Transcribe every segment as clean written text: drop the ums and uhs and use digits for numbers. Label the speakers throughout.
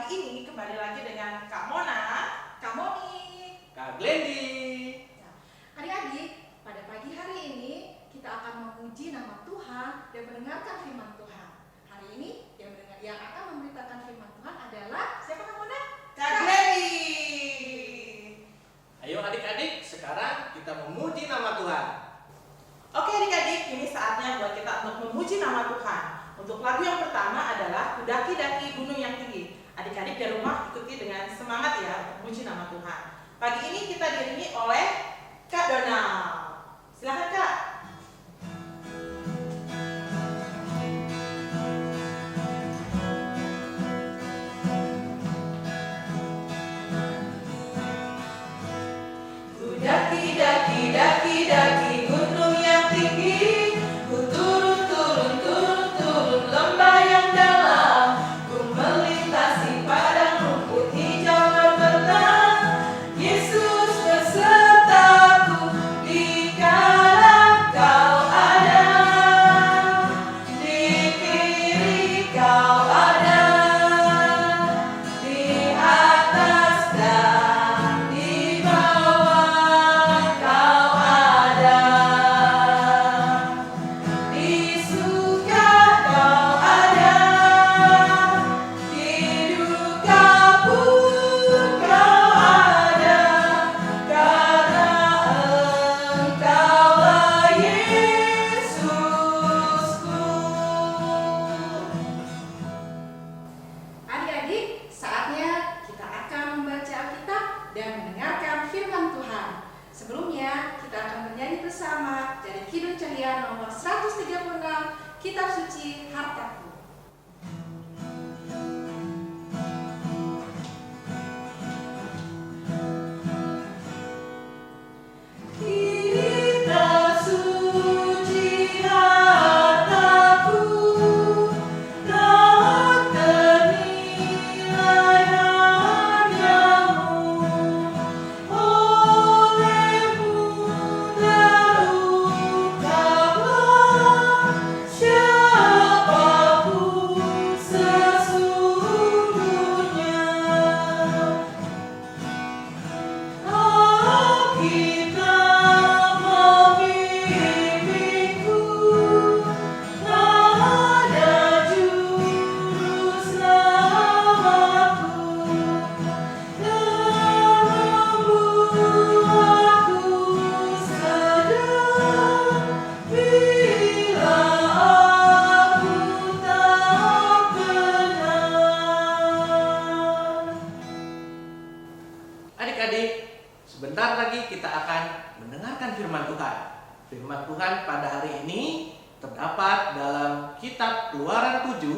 Speaker 1: ini kembali lagi dengan Kak Mona, Kak Moni,
Speaker 2: Kak Glendi.
Speaker 3: Nah, adik-adik, pada pagi hari ini kita akan memuji nama Tuhan dan mendengarkan firman Tuhan. Hari ini yang akan memberitakan firman Tuhan adalah siapa, Kak Mona?
Speaker 1: Kak Glendi.
Speaker 2: Ayo adik-adik, sekarang kita memuji nama Tuhan.
Speaker 1: Oke adik-adik, ini saatnya buat kita untuk memuji nama Tuhan. Untuk lagu yang pertama adalah Kudaki-daki Gunung yang Tinggi. Adik-adik di rumah ikuti dengan semangat ya untuk memuji nama Tuhan. Pagi ini kita diiringi oleh Kak Donald. Silakan Kak. Daki-daki gunung yang tinggi, ku turun lembah yang dalam, ku melintasi padang rumput hijau berbentang. Yesus besertaku di kanan kau ada, di kiri kau ada, di atas dan di bawah.
Speaker 3: Adik-adik, saatnya kita akan membaca Alkitab dan mendengarkan firman Tuhan. Sebelumnya, kita akan bernyanyi bersama dari Kidung Cahaya nomor 136, Kitab Suci Hartaku.
Speaker 1: Kitab suci hartaku, tak ternilai hargamu, olehmu terungkaplah siapapun sesungguhnya. Alkitab membimbingku, ada juru selamatku, dan membuatku sadar bila aku tak benar.
Speaker 2: Adik-adik, sebentar lagi kita akan mendengarkan firman Tuhan. Firman Tuhan pada hari ini terdapat dalam kitab Keluaran 7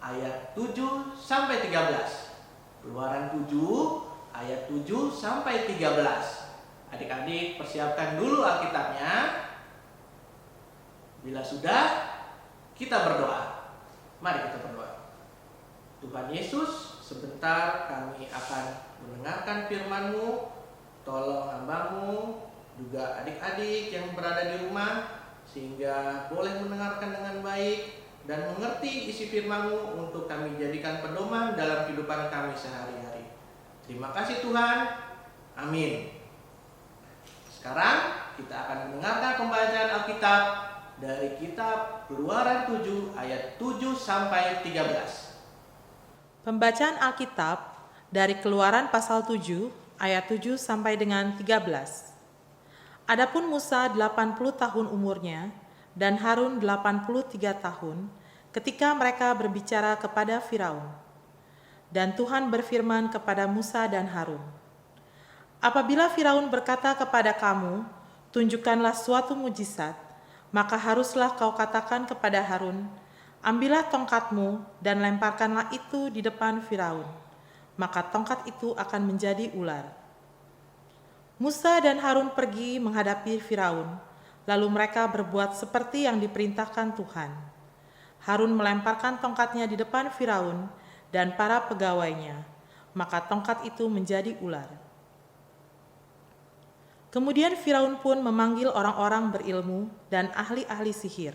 Speaker 2: ayat 7 sampai 13. Keluaran 7 ayat 7 sampai 13. Adik-adik persiapkan dulu Alkitabnya. Bila sudah, kita berdoa. Mari kita berdoa. Tuhan Yesus, sebentar kami akan mendengarkan firman-Mu. Tolong hamba-Mu, juga adik-adik yang berada di rumah, sehingga boleh mendengarkan dengan baik dan mengerti isi firman-Mu untuk kami jadikan pedoman dalam kehidupan kami sehari-hari. Terima kasih Tuhan. Amin. Sekarang kita akan mendengarkan pembacaan Alkitab dari kitab Keluaran 7 ayat 7 sampai 13.
Speaker 1: Pembacaan Alkitab dari Keluaran pasal 7 ayat 7 sampai dengan 13. Adapun Musa 80 tahun umurnya dan Harun 83 tahun ketika mereka berbicara kepada Firaun. Dan Tuhan berfirman kepada Musa dan Harun, apabila Firaun berkata kepada kamu, tunjukkanlah suatu mujizat, maka haruslah kau katakan kepada Harun, ambillah tongkatmu dan lemparkanlah itu di depan Firaun, maka tongkat itu akan menjadi ular. Musa dan Harun pergi menghadapi Firaun, lalu mereka berbuat seperti yang diperintahkan Tuhan. Harun melemparkan tongkatnya di depan Firaun dan para pegawainya, maka tongkat itu menjadi ular. Kemudian Firaun pun memanggil orang-orang berilmu dan ahli-ahli sihir,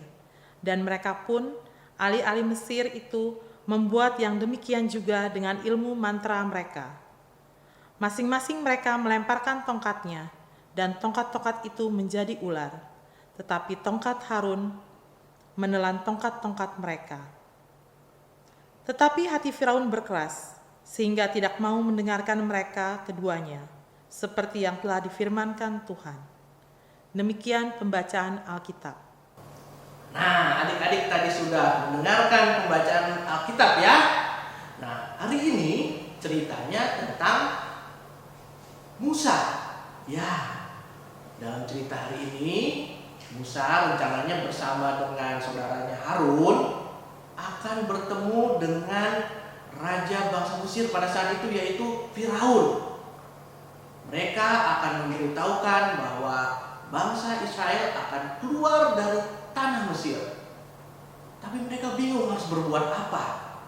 Speaker 1: dan mereka pun, ahli-ahli Mesir itu, membuat yang demikian juga dengan ilmu mantra mereka. Masing-masing mereka melemparkan tongkatnya, dan tongkat-tongkat itu menjadi ular, tetapi tongkat Harun menelan tongkat-tongkat mereka. Tetapi hati Firaun berkeras, sehingga tidak mau mendengarkan mereka keduanya, seperti yang telah difirmankan Tuhan. Demikian pembacaan Alkitab.
Speaker 2: Nah, adik-adik tadi sudah mendengarkan pembacaan Alkitab ya. Nah, hari ini ceritanya tentang Musa. Ya, dalam cerita hari ini Musa rencananya bersama dengan saudaranya Harun akan bertemu dengan raja bangsa Mesir pada saat itu, yaitu Firaun. Mereka akan memberitahukan bahwa bangsa Israel akan keluar dari tanah Mesir. Tapi mereka bingung harus berbuat apa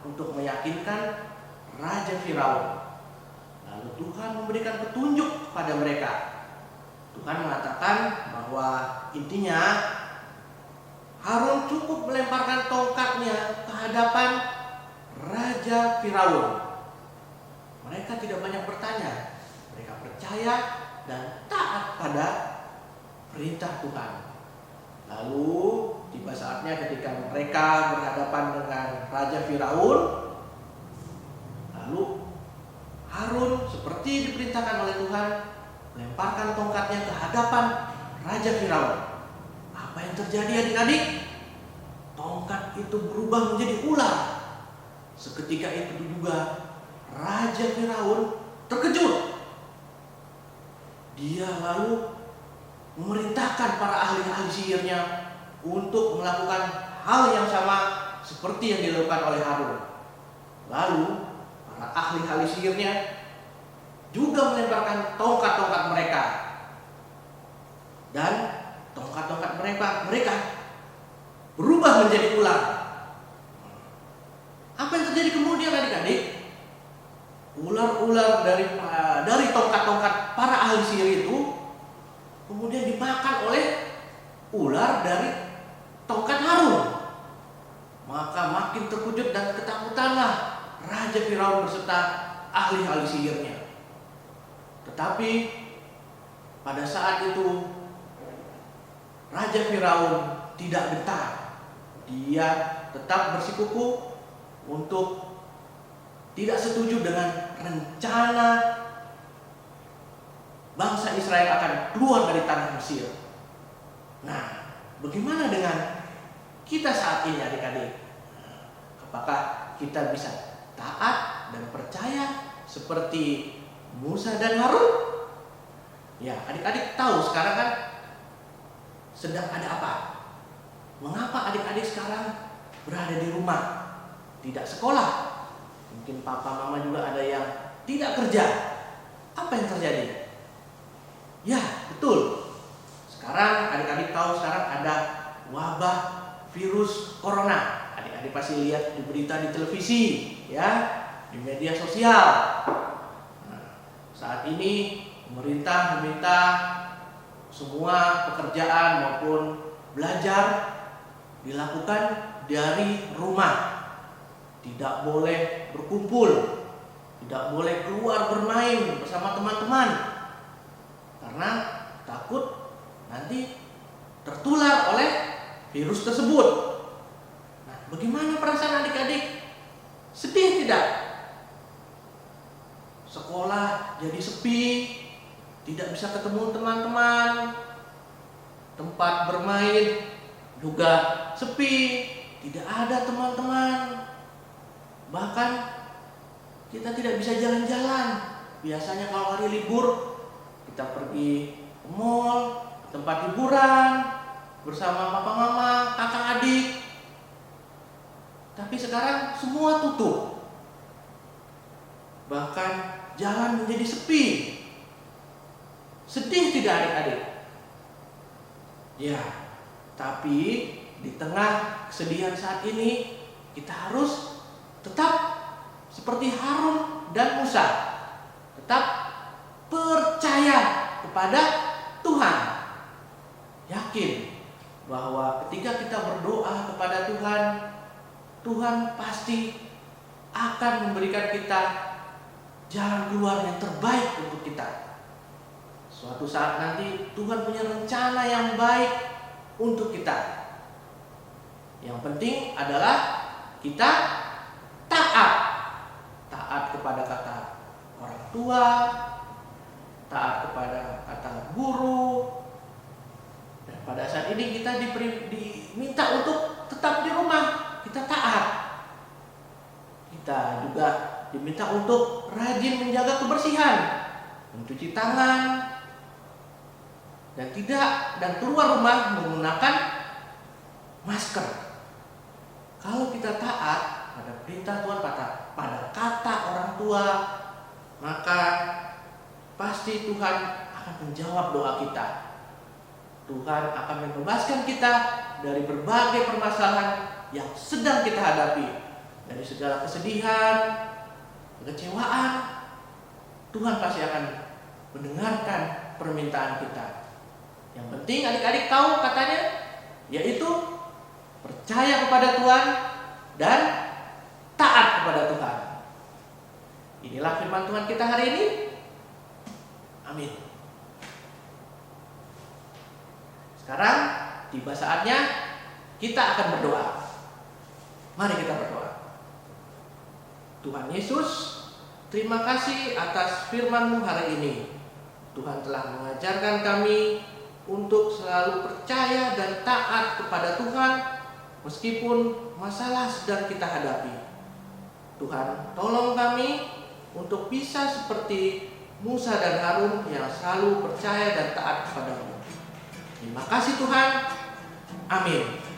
Speaker 2: untuk meyakinkan Raja Firaun. Lalu Tuhan memberikan petunjuk kepada mereka. Tuhan mengatakan bahwa intinya Harun cukup melemparkan tongkatnya ke hadapan Raja Firaun. Mereka tidak banyak bertanya. Mereka percaya dan taat pada perintah Tuhan. Lalu tiba saatnya ketika mereka berhadapan dengan Raja Firaun, lalu Harun seperti diperintahkan oleh Tuhan melemparkan tongkatnya ke hadapan Raja Firaun. Apa yang terjadi adik-adik? Tongkat itu berubah menjadi ular. Seketika itu juga Raja Firaun terkejut. Dia lalu memerintahkan para ahli-ahli sihirnya untuk melakukan hal yang sama seperti yang dilakukan oleh Harun. Lalu para ahli-ahli sihirnya juga melemparkan tongkat-tongkat mereka, dan tongkat-tongkat mereka berubah menjadi ular. Apa yang terjadi kemudian adik-adik? Ular-ular dari tongkat-tongkat para ahli sihir itu kemudian dimakan oleh ular dari tongkat Harun. Maka makin terkejut dan ketakutanlah Raja Firaun beserta ahli-ahli sihirnya. Tetapi pada saat itu Raja Firaun tidak gentar. Dia tetap bersikukuh untuk tidak setuju dengan rencana bangsa Israel akan keluar dari tanah Mesir. Nah, bagaimana dengan kita saat ini adik-adik? Apakah kita bisa taat dan percaya seperti Musa dan Harun? Ya, adik-adik tahu sekarang kan sedang ada apa? Mengapa adik-adik sekarang berada di rumah, tidak sekolah? Mungkin papa mama juga ada yang tidak kerja. Apa yang terjadi? Ya, betul. Sekarang adik-adik tahu sekarang ada wabah virus corona. Adik-adik pasti lihat di berita di televisi, ya, di media sosial. Nah, saat ini pemerintah meminta semua pekerjaan maupun belajar dilakukan dari rumah. Tidak boleh berkumpul, tidak boleh keluar bermain bersama teman-teman, karena takut nanti tertular oleh virus tersebut. Nah, bagaimana perasaan adik-adik? Sedih tidak? Sekolah jadi sepi, tidak bisa ketemu teman-teman, tempat bermain juga sepi, tidak ada teman-teman. Bahkan kita tidak bisa jalan-jalan. Biasanya kalau hari libur kita pergi ke mall, tempat hiburan bersama papa mama, kakak adik. Tapi sekarang semua tutup. Bahkan jalan menjadi sepi. Sedih tidak adik-adik? Ya, tapi di tengah kesedihan saat ini kita harus tetap seperti Harun dan Musa, tetap percaya kepada Tuhan, yakin bahwa ketika kita berdoa kepada Tuhan, Tuhan pasti akan memberikan kita jalan keluar yang terbaik untuk kita. Suatu saat nanti Tuhan punya rencana yang baik untuk kita. Yang penting adalah kita taat. Taat kepada kata orang tua, taat kepada kata guru. Dan pada saat ini kita diminta untuk tetap di rumah, kita taat. Kita juga diminta untuk rajin menjaga kebersihan, mencuci tangan, dan keluar rumah menggunakan masker. Kalau kita taat pada perintah Tuhan, pada kata orang tua, maka pasti Tuhan akan menjawab doa kita. Tuhan akan membebaskan kita dari berbagai permasalahan yang sedang kita hadapi, dari segala kesedihan, kekecewaan. Tuhan pasti akan mendengarkan permintaan kita. Yang penting adik-adik tahu katanya, yaitu percaya kepada Tuhan dan taat kepada Tuhan. Inilah firman Tuhan kita hari ini. Amin. Sekarang tiba saatnya kita akan berdoa. Mari kita berdoa. Tuhan Yesus, terima kasih atas firman-Mu hari ini. Tuhan telah mengajarkan kami untuk selalu percaya dan taat kepada Tuhan meskipun masalah sedang kita hadapi. Tuhan, tolong kami untuk bisa seperti Musa dan Harun yang selalu percaya dan taat kepada-Mu. Terima kasih Tuhan. Amin.